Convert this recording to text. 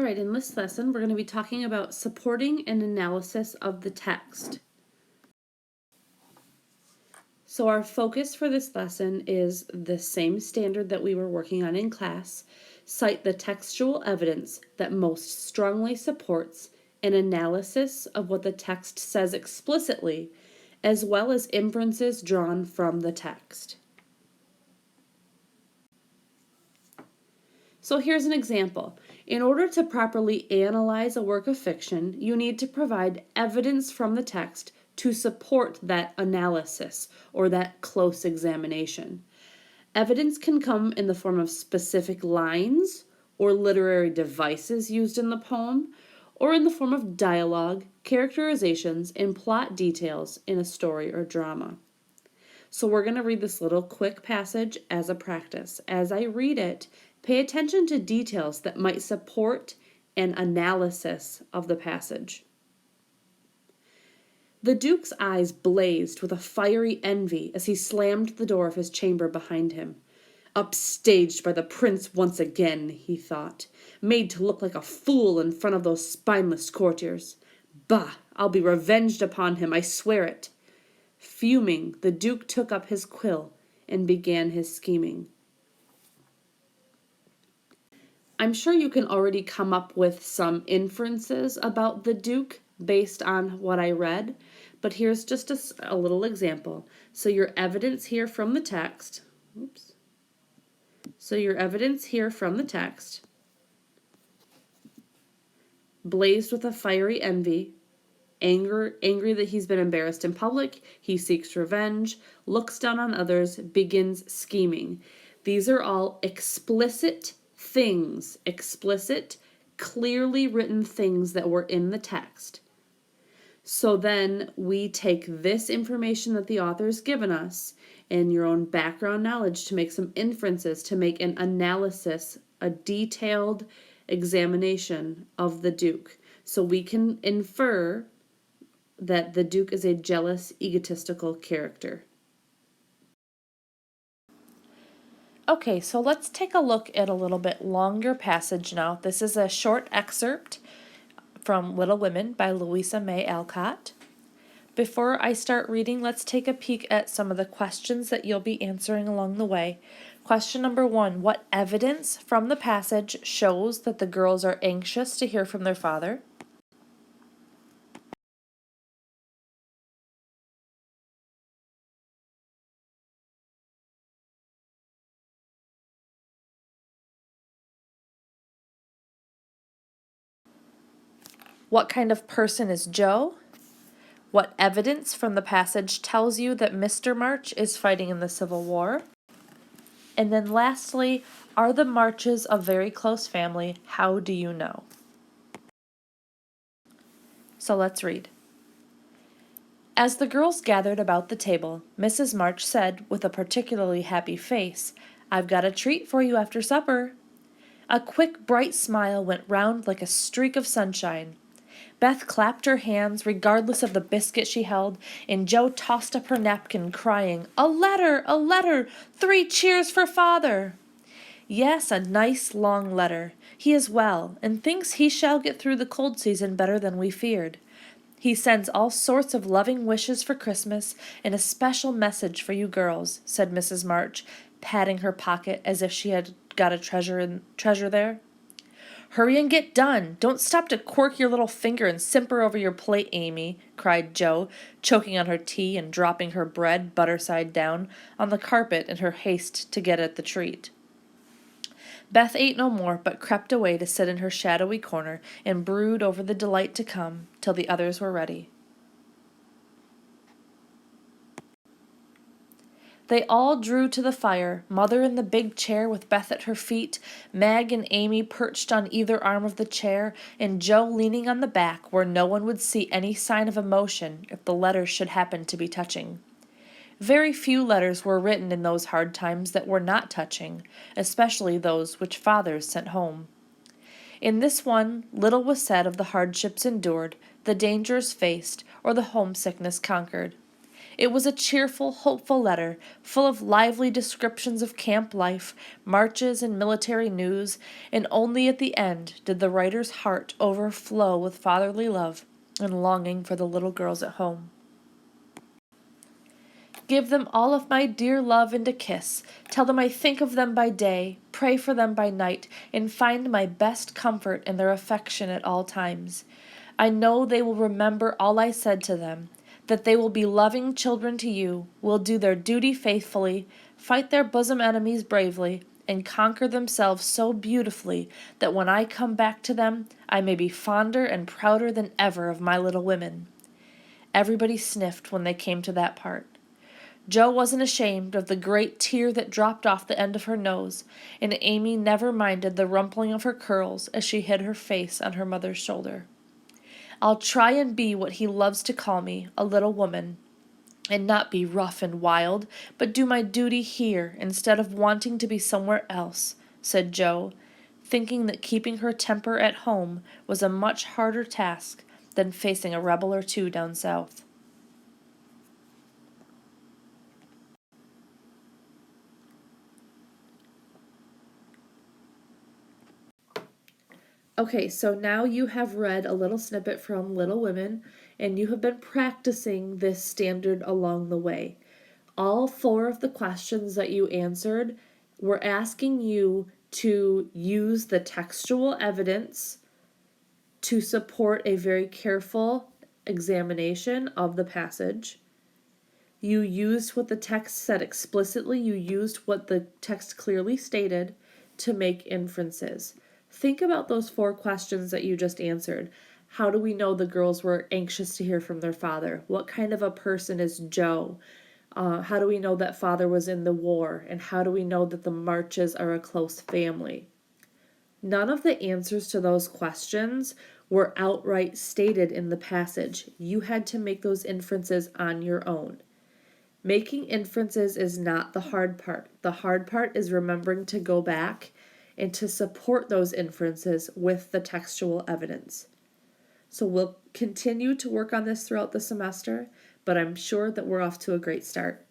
right, in this lesson, we're going to be talking about supporting an analysis of the text. So our focus for this lesson is the same standard that we were working on in class. Cite the textual evidence that most strongly supports an analysis of what the text says explicitly, as well as inferences drawn from the text. So here's an example. In order to properly analyze a work of fiction, you need to provide evidence from the text to support that analysis or that close examination. Evidence can come in the form of specific lines or literary devices used in the poem, or in the form of dialogue, characterizations, and plot details in a story or drama. So we're going to read this little quick passage as a practice. As I read it, pay attention to details that might support an analysis of the passage. The Duke's eyes blazed with a fiery envy as he slammed the door of his chamber behind him. Upstaged by the prince once again, he thought, made to look like a fool in front of those spineless courtiers. Bah, I'll be revenged upon him, I swear it. Fuming, the Duke took up his quill and began his scheming. I'm sure you can already come up with some inferences about the Duke based on what I read, but here's just a little example. So your evidence here from the text, blazed with a fiery envy, angry that he's been embarrassed in public, he seeks revenge, looks down on others, begins scheming. These are all explicit things, clearly written things that were in the text. So then we take this information that the author's given us and your own background knowledge to make some inferences, to make an analysis, a detailed examination of the Duke. So we can infer that the Duke is a jealous, egotistical character. Okay, so let's take a look at a little bit longer passage now. This is a short excerpt from Little Women by Louisa May Alcott. Before I start reading, let's take a peek at some of the questions that you'll be answering along the way. Question number 1, what evidence from the passage shows that the girls are anxious to hear from their father? What kind of person is Joe? What evidence from the passage tells you that Mr. March is fighting in the Civil War? And then lastly, are the Marches a very close family? How do you know? So let's read. As the girls gathered about the table, Mrs. March said with a particularly happy face, "I've got a treat for you after supper." A quick, bright smile went round like a streak of sunshine. Beth clapped her hands, regardless of the biscuit she held, and Jo tossed up her napkin, crying, "A letter! A letter! 3 cheers for Father!" Yes, a nice long letter. He is well, and thinks he shall get through the cold season better than we feared. He sends all sorts of loving wishes for Christmas, and a special message for you girls, said Mrs. March, patting her pocket as if she had got a treasure there. Hurry and get done. Don't stop to quirk your little finger and simper over your plate, Amy, cried Jo, choking on her tea and dropping her bread, butter side down, on the carpet in her haste to get at the treat. Beth ate no more, but crept away to sit in her shadowy corner and brood over the delight to come till the others were ready. They all drew to the fire, Mother in the big chair with Beth at her feet, Mag and Amy perched on either arm of the chair, and Jo leaning on the back where no one would see any sign of emotion if the letters should happen to be touching. Very few letters were written in those hard times that were not touching, especially those which fathers sent home. In this one, little was said of the hardships endured, the dangers faced, or the homesickness conquered. It was a cheerful, hopeful letter, full of lively descriptions of camp life, marches, and military news, and only at the end did the writer's heart overflow with fatherly love and longing for the little girls at home. Give them all of my dear love and a kiss. Tell them I think of them by day, pray for them by night, and find my best comfort in their affection at all times. I know they will remember all I said to them, that they will be loving children to you, will do their duty faithfully, fight their bosom enemies bravely, and conquer themselves so beautifully that when I come back to them, I may be fonder and prouder than ever of my little women. Everybody sniffed when they came to that part. Jo wasn't ashamed of the great tear that dropped off the end of her nose, and Amy never minded the rumpling of her curls as she hid her face on her mother's shoulder. I'll try and be what he loves to call me, a little woman, and not be rough and wild, but do my duty here instead of wanting to be somewhere else, said Jo, thinking that keeping her temper at home was a much harder task than facing a rebel or two down south. Okay, so now you have read a little snippet from Little Women, and you have been practicing this standard along the way. All 4 of the questions that you answered were asking you to use the textual evidence to support a very careful examination of the passage. You used what the text said explicitly, you used what the text clearly stated to make inferences. Think about those 4 questions that you just answered. How do we know the girls were anxious to hear from their father? What kind of a person is Jo? How do we know that father was in the war? And how do we know that the Marches are a close family? None of the answers to those questions were outright stated in the passage. You had to make those inferences on your own. Making inferences is not the hard part. The hard part is remembering to go back and to support those inferences with the textual evidence. So we'll continue to work on this throughout the semester, but I'm sure that we're off to a great start.